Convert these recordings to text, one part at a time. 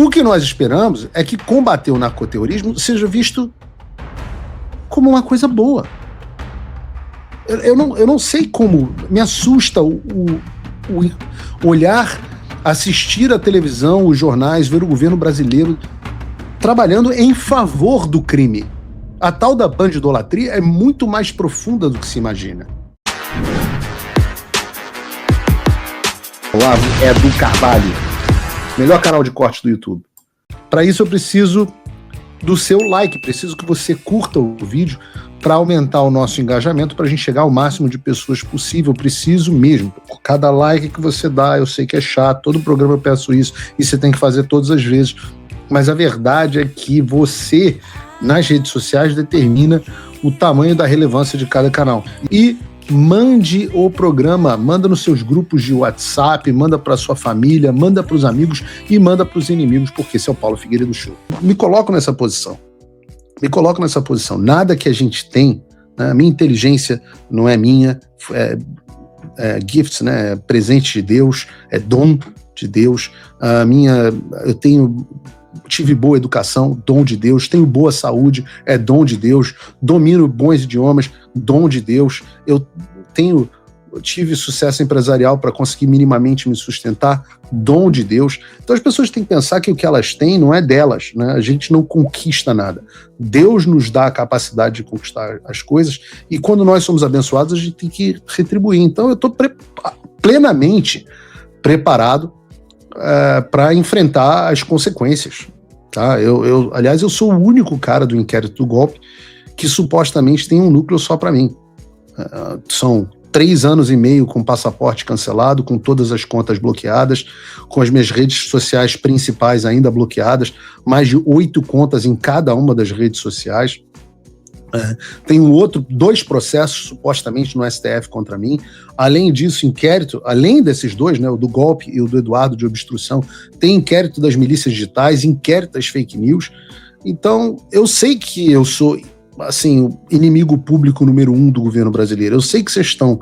O que nós esperamos é que combater o narcoterrorismo seja visto como uma coisa boa. Eu não sei como, me assusta o olhar, assistir a televisão, os jornais, ver o governo brasileiro trabalhando em favor do crime. A tal da bandidolatria é muito mais profunda do que se imagina. Olá, Edu Carvalho, melhor canal de corte do YouTube. Para isso eu preciso do seu like, preciso que você curta o vídeo para aumentar o nosso engajamento, para a gente chegar ao máximo de pessoas possível. Preciso mesmo. Por cada like que você dá, eu sei que é chato, todo programa eu peço isso, e você tem que fazer todas as vezes. Mas a verdade é que você, nas redes sociais, determina o tamanho da relevância de cada canal. E mande o programa, manda nos seus grupos de WhatsApp, manda para sua família, manda para os amigos e manda para os inimigos, porque esse é o Paulo Figueiredo Show. Me coloco nessa posição. Nada que a gente tem, né, a minha inteligência não é minha, é gifts, né, é presente de Deus, é dom de Deus. Eu tive boa educação, dom de Deus, tenho boa saúde, é dom de Deus, domino bons idiomas, dom de Deus, eu tive sucesso empresarial para conseguir minimamente me sustentar, dom de Deus. Então as pessoas têm que pensar que o que elas têm não é delas, né? A gente não conquista nada. Deus nos dá a capacidade de conquistar as coisas, e quando nós somos abençoados, a gente tem que retribuir. Então eu estou plenamente preparado para enfrentar as consequências. Tá? Aliás, eu sou o único cara do inquérito do golpe que supostamente tem um núcleo só para mim. São 3 anos e meio com passaporte cancelado, com todas as contas bloqueadas, com as minhas redes sociais principais ainda bloqueadas, mais de 8 contas em cada uma das redes sociais. Tenho 2 processos supostamente no STF contra mim. Além disso, inquérito, além desses 2, né, o do golpe e o do Eduardo de obstrução, tem inquérito das milícias digitais, inquérito das fake news. Então, eu sei que eu sou, assim, o inimigo público número 1 do governo brasileiro. Eu sei que vocês estão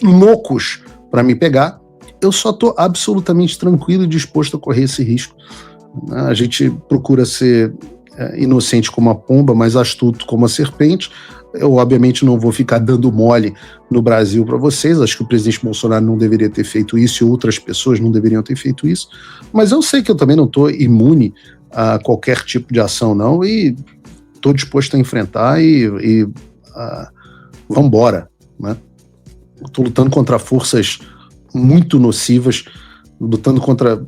loucos para me pegar. Eu só estou absolutamente tranquilo e disposto a correr esse risco. A gente procura ser inocente como a pomba, mas astuto como a serpente. Eu, obviamente, não vou ficar dando mole no Brasil para vocês. Acho que o presidente Bolsonaro não deveria ter feito isso e outras pessoas não deveriam ter feito isso. Mas eu sei que eu também não estou imune a qualquer tipo de ação, não, e estou disposto a enfrentar e vamos embora, né? Estou lutando contra forças muito nocivas, lutando contra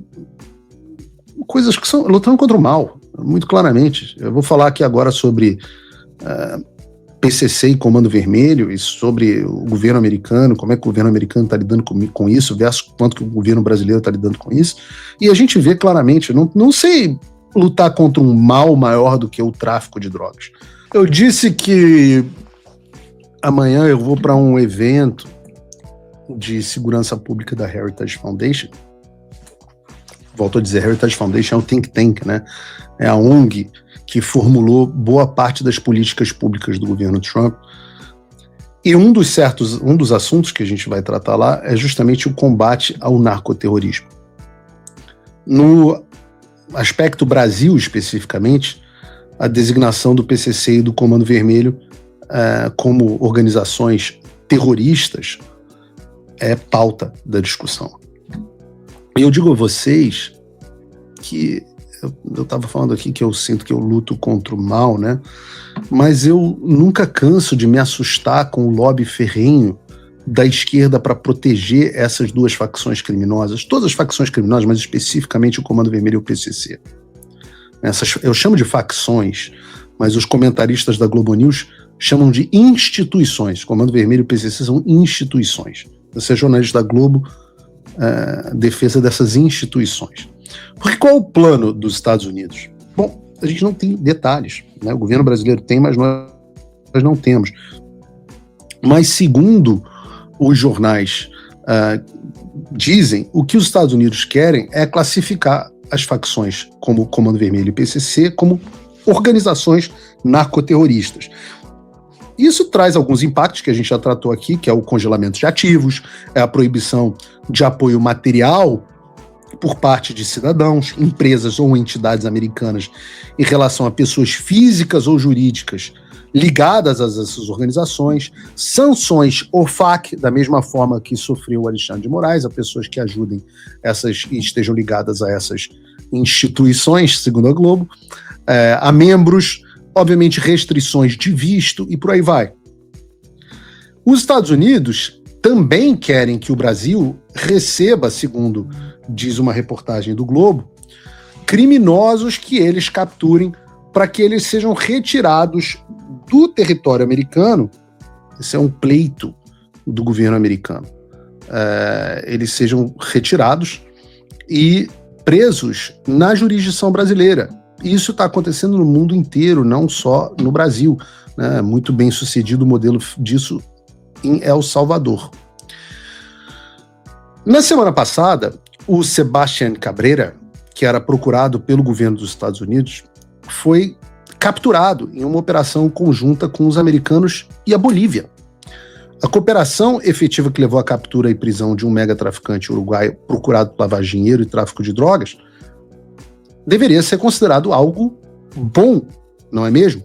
coisas que são... lutando contra o mal, muito claramente. Eu vou falar aqui agora sobre PCC e Comando Vermelho, e sobre o governo americano, como é que o governo americano está lidando com isso, versus quanto que o governo brasileiro está lidando com isso. E a gente vê claramente, não sei lutar contra um mal maior do que o tráfico de drogas. Eu disse que amanhã eu vou para um evento de segurança pública da Heritage Foundation. Volto a dizer, Heritage Foundation é um think tank, né? É a ONG que formulou boa parte das políticas públicas do governo Trump. E um dos assuntos que a gente vai tratar lá é justamente o combate ao narcoterrorismo. No aspecto Brasil, especificamente, a designação do PCC e do Comando Vermelho como organizações terroristas é pauta da discussão. E eu digo a vocês que eu estava falando aqui que eu sinto que eu luto contra o mal, né? Mas eu nunca canso de me assustar com o lobby ferrenho da esquerda para proteger essas 2 facções criminosas, todas as facções criminosas, mas especificamente o Comando Vermelho e o PCC. Eu chamo de facções, mas os comentaristas da Globo News chamam de instituições. Comando Vermelho e o PCC são instituições. Você é jornalista da Globo, defesa dessas instituições. Porque qual é o plano dos Estados Unidos? Bom, a gente não tem detalhes, né? O governo brasileiro tem, mas nós não temos. Mas segundo os jornais dizem, o que os Estados Unidos querem é classificar as facções como Comando Vermelho e PCC como organizações narcoterroristas. Isso traz alguns impactos que a gente já tratou aqui, que é o congelamento de ativos, é a proibição de apoio material por parte de cidadãos, empresas ou entidades americanas em relação a pessoas físicas ou jurídicas ligadas a essas organizações, sanções OFAC, da mesma forma que sofreu o Alexandre de Moraes, a pessoas que ajudem essas e estejam ligadas a essas instituições, segundo a Globo, a membros, obviamente restrições de visto e por aí vai. Os Estados Unidos também querem que o Brasil receba, segundo diz uma reportagem do Globo, criminosos que eles capturem para que eles sejam retirados do território americano. Esse é um pleito do governo americano. Eles sejam retirados e presos na jurisdição brasileira. Isso está acontecendo no mundo inteiro, não só no Brasil, né? Muito bem sucedido o modelo disso em El Salvador. Na semana passada, o Sebastián Cabrera, que era procurado pelo governo dos Estados Unidos, foi capturado em uma operação conjunta com os americanos e a Bolívia. A cooperação efetiva que levou à captura e prisão de um megatraficante uruguaio procurado por lavar dinheiro e tráfico de drogas deveria ser considerado algo bom, não é mesmo?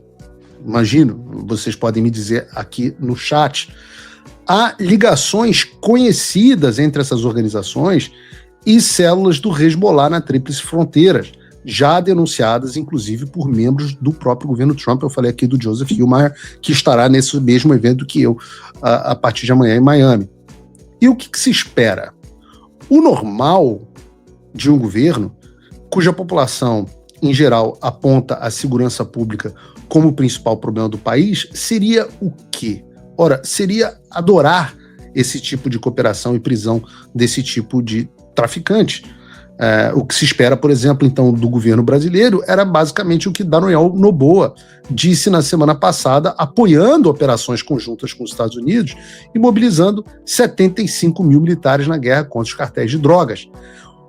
Imagino, vocês podem me dizer aqui no chat. Há ligações conhecidas entre essas organizações e células do Hezbollah na Tríplice Fronteira, já denunciadas, inclusive, por membros do próprio governo Trump. Eu falei aqui do Joseph Hillmeyer, que estará nesse mesmo evento que eu, a partir de amanhã em Miami. E o que se espera? O normal de um governo, cuja população, em geral, aponta a segurança pública como o principal problema do país, seria o quê? Ora, seria adorar esse tipo de cooperação e prisão desse tipo de traficante. O que se espera, por exemplo, então, do governo brasileiro era basicamente o que Daniel Noboa disse na semana passada, apoiando operações conjuntas com os Estados Unidos e mobilizando 75 mil militares na guerra contra os cartéis de drogas.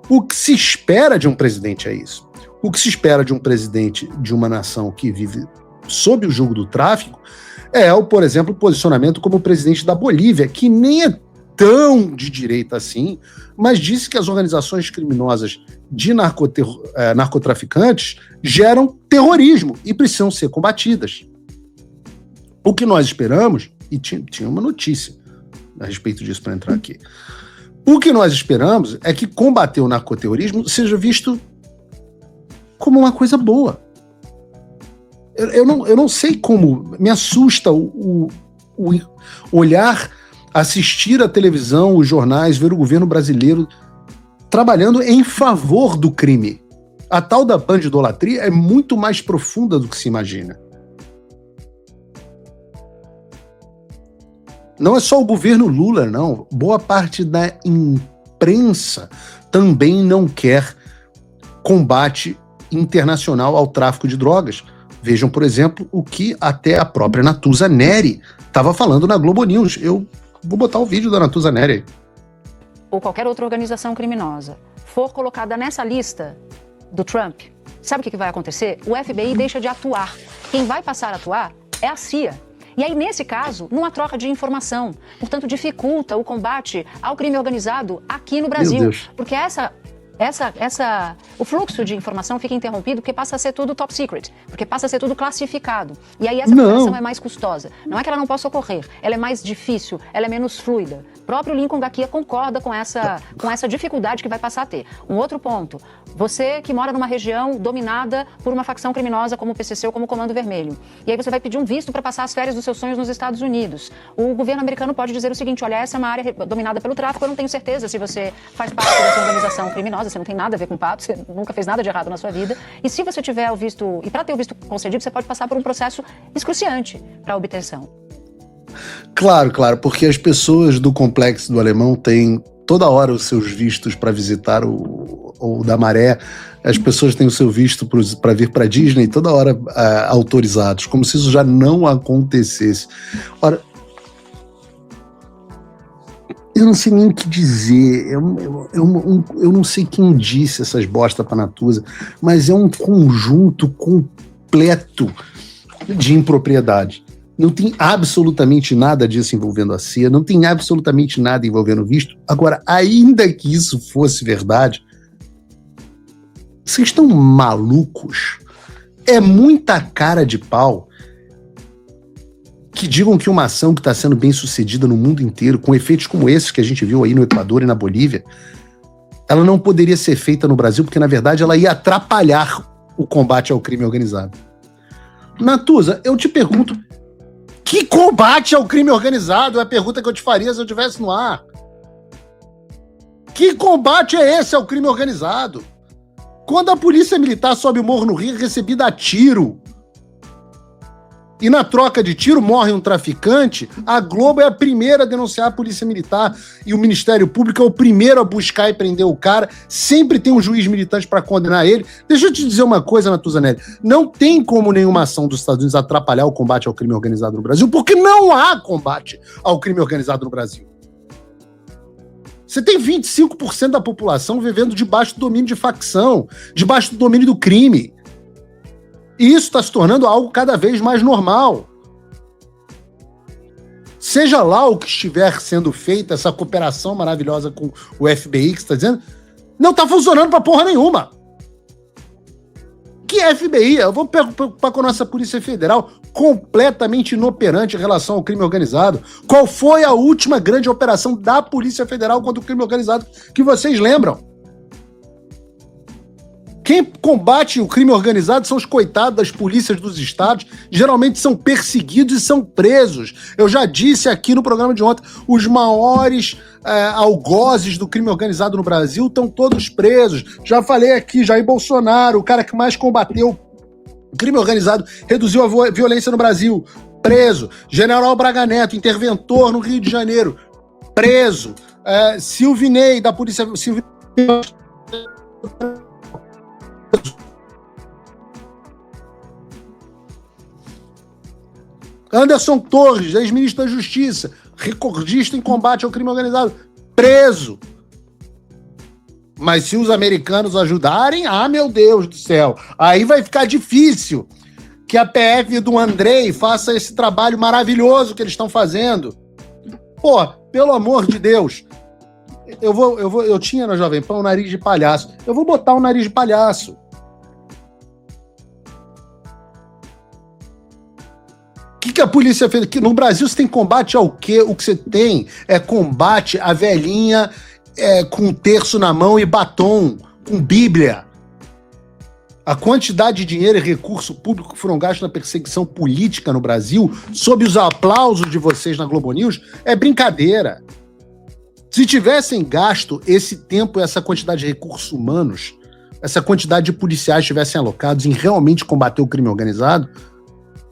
O que se espera de um presidente é isso. O que se espera de um presidente de uma nação que vive sob o jugo do tráfico por exemplo, o posicionamento como presidente da Bolívia, que nem é tão de direita assim, mas disse que as organizações criminosas de narcotraficantes geram terrorismo e precisam ser combatidas. O que nós esperamos, e tinha uma notícia a respeito disso para entrar aqui, o que nós esperamos é que combater o narcoterrorismo seja visto como uma coisa boa. Eu não sei como, me assusta o olhar, assistir à televisão, os jornais, ver o governo brasileiro trabalhando em favor do crime. A tal da bandidolatria é muito mais profunda do que se imagina. Não é só o governo Lula, não. Boa parte da imprensa também não quer combate internacional ao tráfico de drogas. Vejam, por exemplo, o que até a própria Natuza Neri estava falando na Globo News. Eu vou botar o vídeo da Natuza Neri. Ou qualquer outra organização criminosa for colocada nessa lista do Trump, sabe o que vai acontecer? O FBI deixa de atuar. Quem vai passar a atuar é a CIA. E aí, nesse caso, não há troca de informação. Portanto, dificulta o combate ao crime organizado aqui no Brasil. Porque o fluxo de informação fica interrompido porque passa a ser tudo top secret, porque passa a ser tudo classificado. E aí essa cooperação é mais custosa. Não é que ela não possa ocorrer, ela é mais difícil, ela é menos fluida. O próprio Lincoln Gakia concorda com essa dificuldade que vai passar a ter. Um outro ponto, você que mora numa região dominada por uma facção criminosa como o PCC ou como o Comando Vermelho, e aí você vai pedir um visto para passar as férias dos seus sonhos nos Estados Unidos. O governo americano pode dizer o seguinte: olha, essa é uma área dominada pelo tráfico, eu não tenho certeza se você faz parte dessa organização criminosa, você não tem nada a ver com pato, você nunca fez nada de errado na sua vida. E se você tiver o visto, e para ter o visto concedido, você pode passar por um processo excruciante para a obtenção. Claro, porque as pessoas do Complexo do Alemão têm toda hora os seus vistos para visitar o da Maré. As pessoas têm o seu visto para vir para Disney toda hora autorizados, como se isso já não acontecesse. Ora, eu não sei nem o que dizer, eu não sei quem disse essas bostas para Natuza, mas é um conjunto completo de impropriedade. Não tem absolutamente nada disso envolvendo a CIA, não tem absolutamente nada envolvendo o visto. Agora, ainda que isso fosse verdade, Vocês estão malucos? É muita cara de pau que digam que uma ação que está sendo bem sucedida no mundo inteiro, com efeitos como esses que a gente viu aí no Equador e na Bolívia, ela não poderia ser feita no Brasil, porque na verdade ela ia atrapalhar o combate ao crime organizado. Natuza, eu te pergunto, que combate ao crime organizado? É a pergunta que eu te faria se eu estivesse no ar. Que combate é esse ao crime organizado? Quando a polícia militar sobe o morro no Rio, é recebida a tiro, e na troca de tiro morre um traficante, a Globo é a primeira a denunciar a polícia militar e o Ministério Público é o primeiro a buscar e prender o cara. Sempre tem um juiz militante para condenar ele. Deixa eu te dizer uma coisa, Natuzanelli. Não tem como nenhuma ação dos Estados Unidos atrapalhar o combate ao crime organizado no Brasil, porque não há combate ao crime organizado no Brasil. Você tem 25% da população vivendo debaixo do domínio de facção, debaixo do domínio do crime. E isso está se tornando algo cada vez mais normal. Seja lá o que estiver sendo feito, essa cooperação maravilhosa com o FBI que você está dizendo, não está funcionando para porra nenhuma. Que FBI? Eu vou preocupar com a nossa Polícia Federal, completamente inoperante em relação ao crime organizado. Qual foi a última grande operação da Polícia Federal contra o crime organizado que vocês lembram? Quem combate o crime organizado são os coitados das polícias dos estados, geralmente são perseguidos e são presos. Eu já disse aqui no programa de ontem, os maiores algozes do crime organizado no Brasil estão todos presos. Já falei aqui, Jair Bolsonaro, o cara que mais combateu o crime organizado, reduziu a violência no Brasil, preso. General Braga Neto, interventor no Rio de Janeiro, preso. Silvinei, da polícia... Anderson Torres, ex-ministro da Justiça, recordista em combate ao crime organizado, preso. Mas se os americanos ajudarem, meu Deus do céu, aí vai ficar difícil que a PF do Andrei faça esse trabalho maravilhoso que eles estão fazendo. Pô, pelo amor de Deus, eu tinha na Jovem Pan um nariz de palhaço, eu vou botar um nariz de palhaço. O que a polícia fez? Que no Brasil você tem combate ao quê? O que você tem é combate à velhinha com um terço na mão e batom, com Bíblia. A quantidade de dinheiro e recurso público que foram gastos na perseguição política no Brasil, sob os aplausos de vocês na Globo News, é brincadeira. Se tivessem gasto esse tempo e essa quantidade de recursos humanos, essa quantidade de policiais tivessem alocados em realmente combater o crime organizado,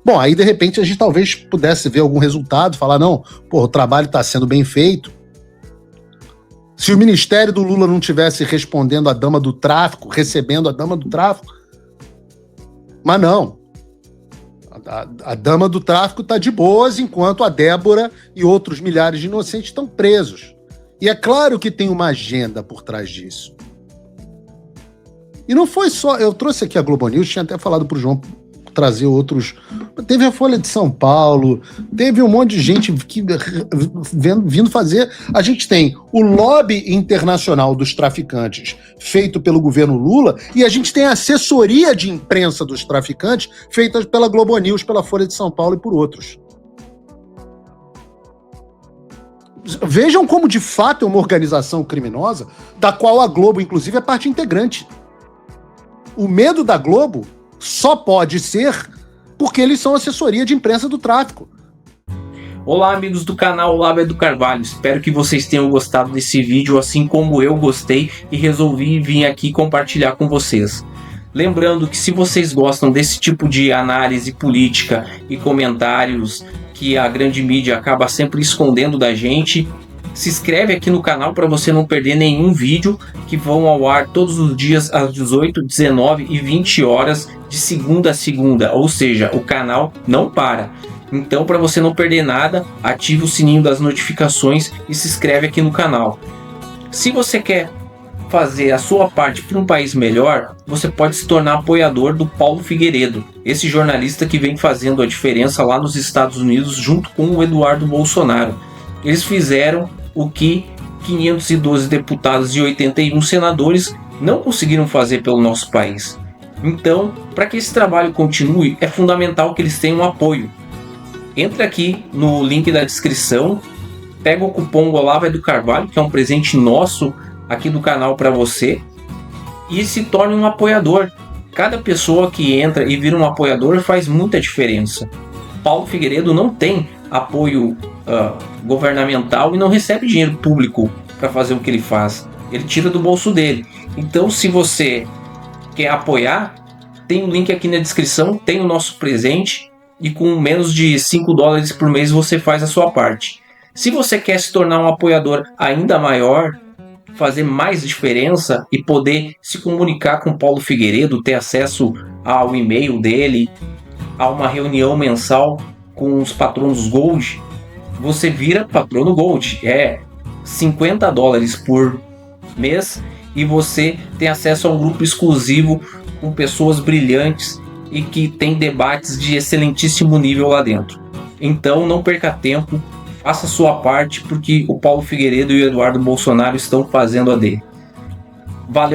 bom, aí de repente a gente talvez pudesse ver algum resultado, falar, não, o trabalho está sendo bem feito. Se o Ministério do Lula não tivesse respondendo a dama do tráfico, recebendo a dama do tráfico, mas não. A dama do tráfico está de boas, enquanto a Débora e outros milhares de inocentes estão presos. E é claro que tem uma agenda por trás disso. E não foi só... Eu trouxe aqui a Globo News, tinha até falado para o João trazer outros... Teve a Folha de São Paulo, teve um monte de gente vindo fazer... A gente tem o lobby internacional dos traficantes feito pelo governo Lula e a gente tem a assessoria de imprensa dos traficantes feita pela Globo News, pela Folha de São Paulo e por outros. Vejam como de fato é uma organização criminosa da qual a Globo, inclusive, é parte integrante. O medo da Globo só pode ser porque eles são assessoria de imprensa do tráfico. Olá, amigos do canal Olavo do Carvalho, espero que vocês tenham gostado desse vídeo assim como eu gostei e resolvi vir aqui compartilhar com vocês. Lembrando que se vocês gostam desse tipo de análise política e comentários que a grande mídia acaba sempre escondendo da gente, se inscreve aqui no canal para você não perder nenhum vídeo que vão ao ar todos os dias às 18, 19 e 20 horas de segunda a segunda, ou seja, o canal não para. Então, para você não perder nada, ative o sininho das notificações e se inscreve aqui no canal. Se você quer fazer a sua parte para um país melhor, você pode se tornar apoiador do Paulo Figueiredo, esse jornalista que vem fazendo a diferença lá nos Estados Unidos junto com o Eduardo Bolsonaro. Eles fizeram o que 512 deputados e 81 senadores não conseguiram fazer pelo nosso país. Então, para que esse trabalho continue, é fundamental que eles tenham um apoio. Entre aqui no link da descrição, pega o cupom Olavo é do Carvalho, que é um presente nosso aqui do canal para você, e se torne um apoiador. Cada pessoa que entra e vira um apoiador faz muita diferença. Paulo Figueiredo não tem apoio governamental e não recebe dinheiro público para fazer o que ele faz. Ele tira do bolso dele. Então, se você quer apoiar, tem um link aqui na descrição, tem o nosso presente, e com menos de $5 por mês você faz a sua parte. Se você quer se tornar um apoiador ainda maior, fazer mais diferença e poder se comunicar com Paulo Figueiredo, ter acesso ao e-mail dele, a uma reunião mensal com os patronos Gold, você vira patrono Gold. É $50 por mês e você tem acesso a um grupo exclusivo com pessoas brilhantes e que tem debates de excelentíssimo nível lá dentro. Então não perca tempo, faça a sua parte, porque o Paulo Figueiredo e o Eduardo Bolsonaro estão fazendo a dele. Valeu!